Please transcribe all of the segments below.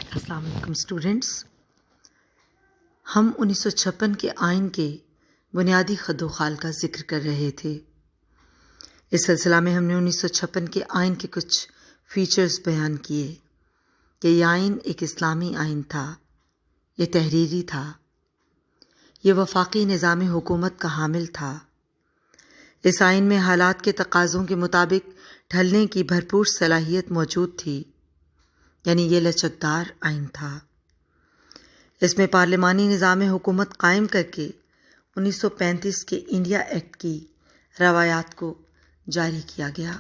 السلام علیکم اسٹوڈنٹس، ہم 1956 کے آئین کے بنیادی خد و خال کا ذکر کر رہے تھے۔ اس سلسلہ میں ہم نے 1956 کے آئین کے کچھ فیچرز بیان کیے کہ یہ آئین ایک اسلامی آئین تھا، یہ تحریری تھا، یہ وفاقی نظام حکومت کا حامل تھا۔ اس آئین میں حالات کے تقاضوں کے مطابق ڈھلنے کی بھرپور صلاحیت موجود تھی، یعنی یہ لچکدار آئین تھا۔ اس میں پارلیمانی نظام حکومت قائم کر کے 1935 کے انڈیا ایکٹ کی روایات کو جاری کیا گیا۔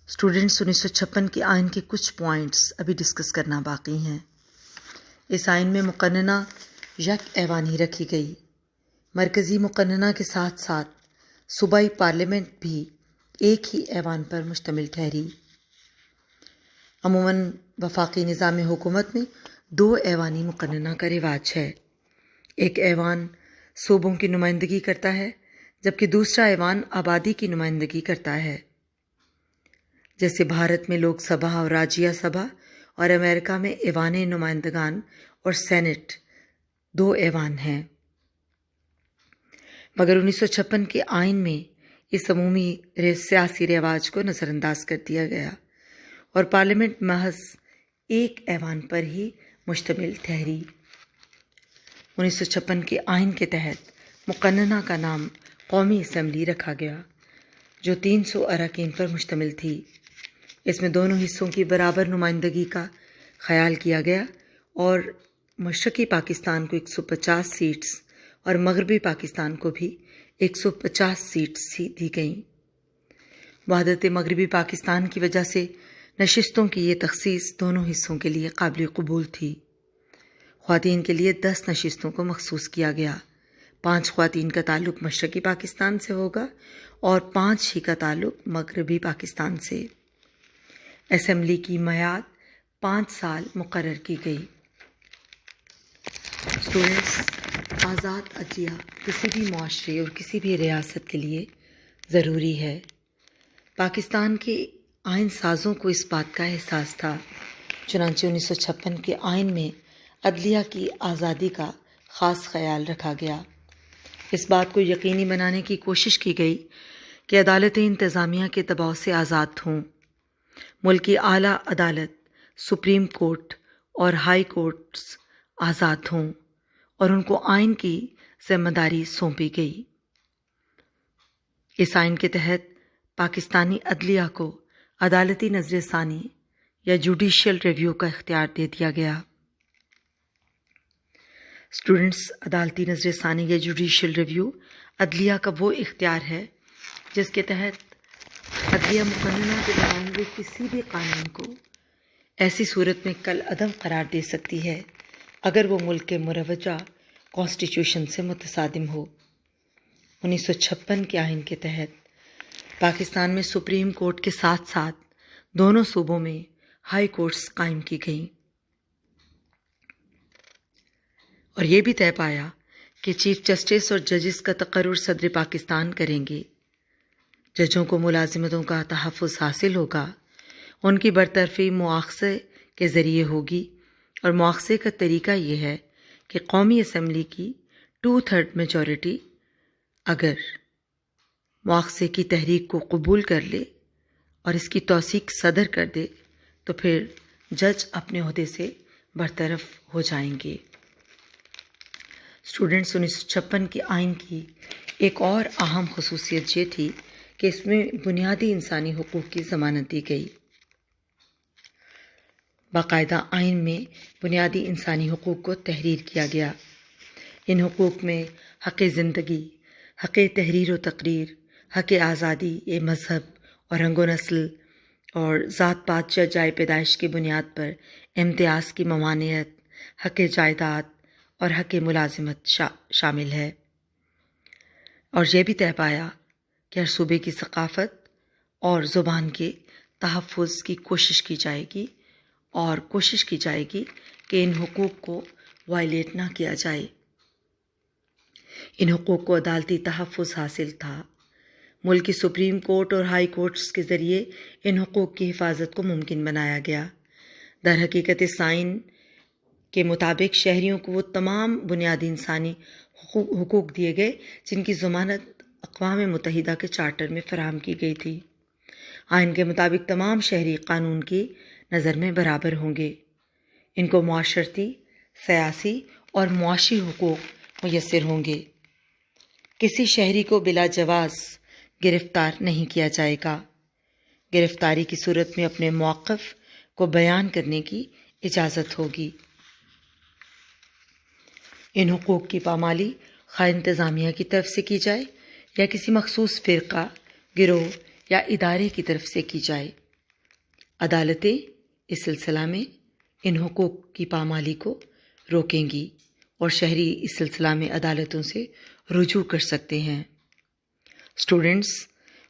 اسٹوڈنٹس، 1956 کے آئین کے کچھ پوائنٹس ابھی ڈسکس کرنا باقی ہیں۔ اس آئین میں مقننہ یک ایوانی رکھی گئی۔ مرکزی مقننہ کے ساتھ ساتھ صوبائی پارلیمنٹ بھی ایک ہی ایوان پر مشتمل ٹھہری۔ عموماً وفاقی نظام حکومت میں 2 ایوانی مقننہ کا رواج ہے۔ ایک ایوان صوبوں کی نمائندگی کرتا ہے، جبکہ دوسرا ایوان آبادی کی نمائندگی کرتا ہے، جیسے بھارت میں لوک سبھا اور راجیہ سبھا، اور امریکہ میں ایوان نمائندگان اور سینٹ 2 ایوان ہیں۔ مگر 1956 کے آئین میں اس عمومی سیاسی رواج کو نظر انداز کر دیا گیا اور پارلیمنٹ محض ایک ایوان پر ہی مشتمل ٹھہری۔ 1956 کے آئین کے تحت مقننہ کا نام قومی اسمبلی رکھا گیا، جو 300 اراکین پر مشتمل تھی۔ اس میں دونوں حصوں کی برابر نمائندگی کا خیال کیا گیا اور مشرقی پاکستان کو 150 سیٹس اور مغربی پاکستان کو بھی 150 سیٹس ہی دی گئیں۔ وحدت مغربی پاکستان کی وجہ سے نشستوں کی یہ تخصیص دونوں حصوں کے لیے قابل قبول تھی۔ خواتین کے لیے 10 نشستوں کو مخصوص کیا گیا۔ 5 خواتین کا تعلق مشرقی پاکستان سے ہوگا اور 5 ہی کا تعلق مغربی پاکستان سے۔ اسمبلی کی میعاد 5 سال مقرر کی گئی۔ اسٹوڈنٹس، آزاد عدلیہ کسی بھی معاشرے اور کسی بھی ریاست کے لیے ضروری ہے۔ پاکستان کے آئین سازوں کو اس بات کا احساس تھا، چنانچہ 1956 کے آئین میں عدلیہ کی آزادی کا خاص خیال رکھا گیا۔ اس بات کو یقینی بنانے کی کوشش کی گئی کہ عدالتیں انتظامیہ کے دباؤ سے آزاد ہوں، ملک کی اعلیٰ عدالت، سپریم کورٹ اور ہائی کورٹس آزاد ہوں اور ان کو آئین کی ذمہ داری سونپی گئی۔ اس آئین کے تحت پاکستانی عدلیہ کو عدالتی نظر ثانی یا جوڈیشل ریویو کا اختیار دے دیا گیا۔ اسٹوڈنٹس، عدالتی نظر ثانی یا جوڈیشل ریویو عدلیہ کا وہ اختیار ہے جس کے تحت عدلیہ مقننہ کے بنائے ہوئے کسی بھی قانون کو ایسی صورت میں کالعدم قرار دے سکتی ہے اگر وہ ملک کے مروجہ کانسٹیٹیوشن سے متصادم ہو۔ 1956 کے آئین کے تحت پاکستان میں سپریم کورٹ کے ساتھ ساتھ دونوں صوبوں میں ہائی کورٹس قائم کی گئیں اور یہ بھی طے پایا کہ چیف جسٹس اور ججز کا تقرر صدر پاکستان کریں گے۔ ججوں کو ملازمتوں کا تحفظ حاصل ہوگا، ان کی برطرفی مواخذے کے ذریعے ہوگی، اور مواخذے کا طریقہ یہ ہے کہ قومی اسمبلی کی 2/3 میجورٹی اگر مواخذے کی تحریک کو قبول کر لے اور اس کی توثیق صدر کر دے تو پھر جج اپنے عہدے سے برطرف ہو جائیں گے۔ اسٹوڈنٹس، 1956 کے آئین کی ایک اور اہم خصوصیت یہ تھی کہ اس میں بنیادی انسانی حقوق کی ضمانت دی گئی۔ باقاعدہ آئین میں بنیادی انسانی حقوق کو تحریر کیا گیا۔ ان حقوق میں حق زندگی، حق تحریر و تقریر، حق آزادی مذہب اور رنگ و نسل اور ذات پات یا جائے پیدائش کی بنیاد پر امتیاز کی ممانعت، حق جائیداد اور حق ملازمت شامل ہے، اور یہ بھی طے پایا کہ ہر صوبے کی ثقافت اور زبان کے تحفظ کی کوشش کی جائے گی اور کوشش کی جائے گی کہ ان حقوق کو وائلیٹ نہ کیا جائے۔ ان حقوق کو عدالتی تحفظ حاصل تھا۔ ملک کی سپریم کورٹ اور ہائی کورٹس کے ذریعے ان حقوق کی حفاظت کو ممکن بنایا گیا۔ در حقیقت اس آئین کے مطابق شہریوں کو وہ تمام بنیادی انسانی حقوق دیے گئے جن کی ضمانت اقوام متحدہ کے چارٹر میں فراہم کی گئی تھی۔ آئین کے مطابق تمام شہری قانون کی نظر میں برابر ہوں گے۔ ان کو معاشرتی، سیاسی اور معاشی حقوق میسر ہوں گے۔ کسی شہری کو بلا جواز گرفتار نہیں کیا جائے گا۔ گرفتاری کی صورت میں اپنے موقف کو بیان کرنے کی اجازت ہوگی۔ ان حقوق کی پامالی خواہ انتظامیہ کی طرف سے کی جائے یا کسی مخصوص فرقہ، گروہ یا ادارے کی طرف سے کی جائے، عدالتیں اس سلسلہ میں ان حقوق کی پامالی کو روکیں گی اور شہری اس سلسلہ میں عدالتوں سے رجوع کر سکتے ہیں۔ اسٹوڈنٹس،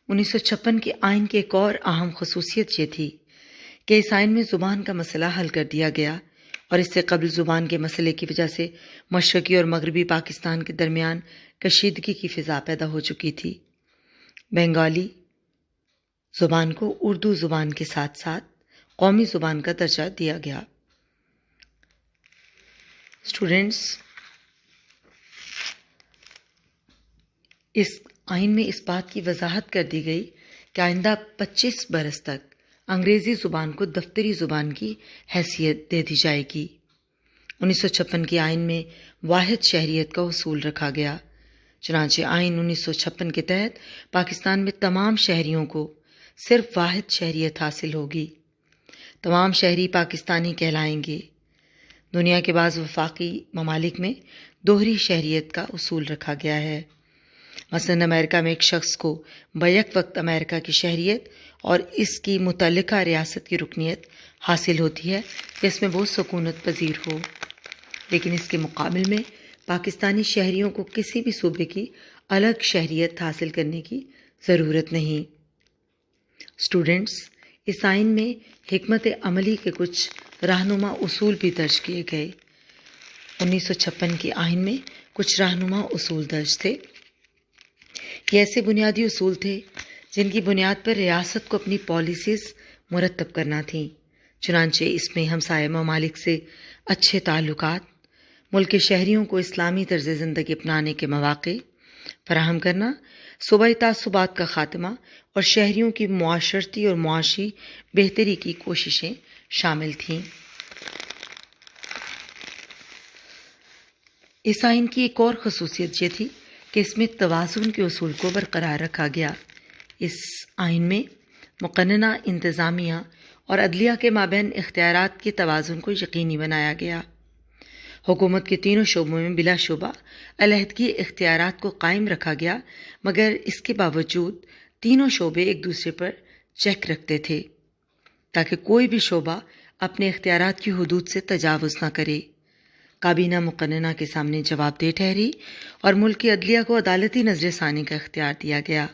1956 کے آئین کی ایک اور اہم خصوصیت یہ تھی کہ اس آئین میں زبان کا مسئلہ حل کر دیا گیا، اور اس سے قبل زبان کے مسئلے کی وجہ سے مشرقی اور مغربی پاکستان کے درمیان کشیدگی کی فضا پیدا ہو چکی تھی۔ بنگالی زبان کو اردو زبان کے ساتھ ساتھ قومی زبان کا درجہ دیا گیا۔ اسٹوڈنٹس، اس آئین میں اس بات کی وضاحت کر دی گئی کہ آئندہ 25 برس تک انگریزی زبان کو دفتری زبان کی حیثیت دے دی جائے گی۔ 1956 کے آئین میں واحد شہریت کا اصول رکھا گیا۔ چنانچہ آئین 1956 کے تحت پاکستان میں تمام شہریوں کو صرف واحد شہریت حاصل ہوگی۔ تمام شہری پاکستانی کہلائیں گے۔ دنیا کے بعض وفاقی ممالک میں دوہری شہریت کا اصول رکھا گیا ہے۔ مثلاً امریکہ میں ایک شخص کو بیک وقت امریکہ کی شہریت اور اس کی متعلقہ ریاست کی رکنیت حاصل ہوتی ہے جس میں وہ سکونت پذیر ہو، لیکن اس کے مقابل میں پاکستانی شہریوں کو کسی بھی صوبے کی الگ شہریت حاصل کرنے کی ضرورت نہیں۔ اسٹوڈنٹس، اس آئین میں حکمت عملی کے کچھ رہنما اصول بھی درج کیے گئے۔ 1956 کے آئین میں کچھ رہنما اصول درج تھے۔ یہ ایسے بنیادی اصول تھے جن کی بنیاد پر ریاست کو اپنی پالیسیز مرتب کرنا تھیں۔ چنانچہ اس میں ہمسایہ ممالک سے اچھے تعلقات، ملک کے شہریوں کو اسلامی طرز زندگی اپنانے کے مواقع فراہم کرنا، صوبائی تعصبات کا خاتمہ اور شہریوں کی معاشرتی اور معاشی بہتری کی کوششیں شامل تھیں۔ اس آئین کی ایک اور خصوصیت یہ تھی کہ اس میں توازن کے اصول کو برقرار رکھا گیا۔ اس آئین میں مقننہ انتظامیہ اور عدلیہ کے مابین اختیارات کے توازن کو یقینی بنایا گیا۔ حکومت کے تینوں شعبوں میں بلا شبہ علیحدگی اختیارات کو قائم رکھا گیا، مگر اس کے باوجود تینوں شعبے ایک دوسرے پر چیک رکھتے تھے تاکہ کوئی بھی شعبہ اپنے اختیارات کی حدود سے تجاوز نہ کرے۔ کابینہ مقننہ کے سامنے جواب دہ ٹھہری اور ملک کی عدلیہ کو عدالتی نظر ثانی کا اختیار دیا گیا،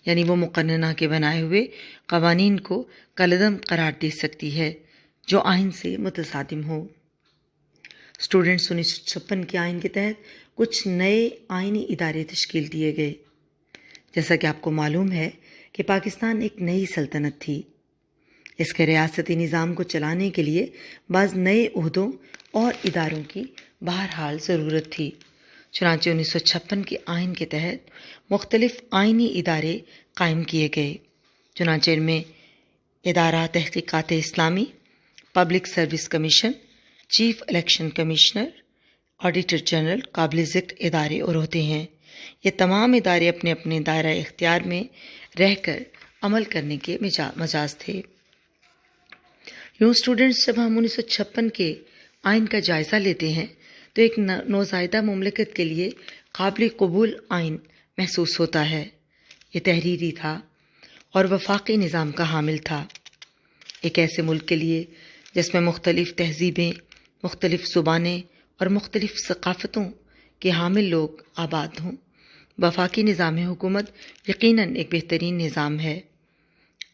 یعنی وہ مقننہ کے بنائے ہوئے قوانین کو کالعدم قرار دے سکتی ہے جو آئین سے متصادم ہو۔ اسٹوڈنٹس، 1956 کے آئین کے تحت کچھ نئے آئینی ادارے تشکیل دیے گئے۔ جیسا کہ آپ کو معلوم ہے کہ پاکستان ایک نئی سلطنت تھی۔ اس کے ریاستی نظام کو چلانے کے لیے بعض نئے عہدوں اور اداروں کی بہرحال ضرورت تھی۔ چنانچہ 1956 کے آئین کے تحت مختلف آئینی ادارے قائم کیے گئے۔ چنانچہ ان میں ادارہ تحقیقات اسلامی، public service commission, chief election commissioner, auditor general قابل ذکر ادارے اور ہوتے ہیں۔ یہ تمام ادارے اپنے اپنے دائرہ اختیار میں رہ کر عمل کرنے کے مجاز تھے۔ یوں اسٹوڈنٹس، جب ہم 1956 کے آئین کا جائزہ لیتے ہیں تو ایک نوزائیدہ مملکت کے لیے قابل قبول آئین محسوس ہوتا ہے۔ یہ تحریری تھا اور وفاقی نظام کا حامل تھا۔ ایک ایسے ملک کے لیے جس میں مختلف تہذیبیں، مختلف زبانیں اور مختلف ثقافتوں کے حامل لوگ آباد ہوں، وفاقی نظام حکومت یقیناً ایک بہترین نظام ہے۔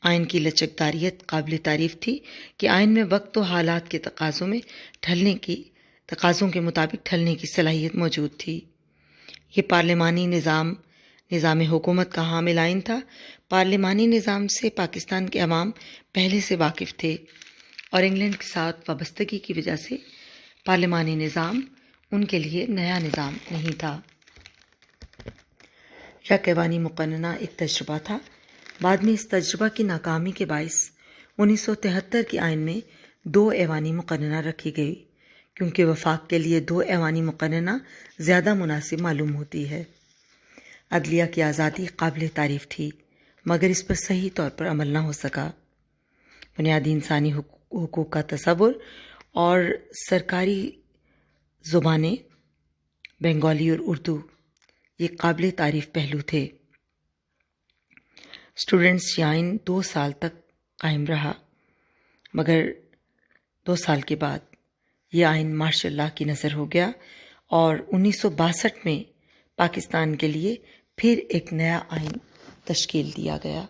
آئین کی لچکداریت قابل تعریف تھی کہ آئین میں وقت و حالات کے تقاضوں کے مطابق ڈھلنے کی صلاحیت موجود تھی۔ یہ پارلیمانی نظام حکومت کا حامل آئین تھا۔ پارلیمانی نظام سے پاکستان کے عوام پہلے سے واقف تھے اور انگلینڈ کے ساتھ وابستگی کی وجہ سے پارلیمانی نظام ان کے لیے نیا نظام نہیں تھا۔ یک ایوانی مقننہ ایک تجربہ تھا۔ بعد میں اس تجربہ کی ناکامی کے باعث 1973 کے آئین میں 2 ایوانی مقننہ رکھی گئی، کیونکہ وفاق کے لیے 2 ایوانی مقننہ زیادہ مناسب معلوم ہوتی ہے۔ عدلیہ کی آزادی قابل تعریف تھی، مگر اس پر صحیح طور پر عمل نہ ہو سکا۔ بنیادی انسانی حقوق کا تصور اور سرکاری زبانیں بنگالی اور اردو یہ قابل تعریف پہلو تھے۔ اسٹوڈنٹس یہ آئین 2 سال تک قائم رہا، مگر 2 سال کے بعد یہ آئین مارشل لا کی نظر ہو گیا اور 1962 میں پاکستان کے لیے پھر ایک نیا آئین تشکیل دیا گیا۔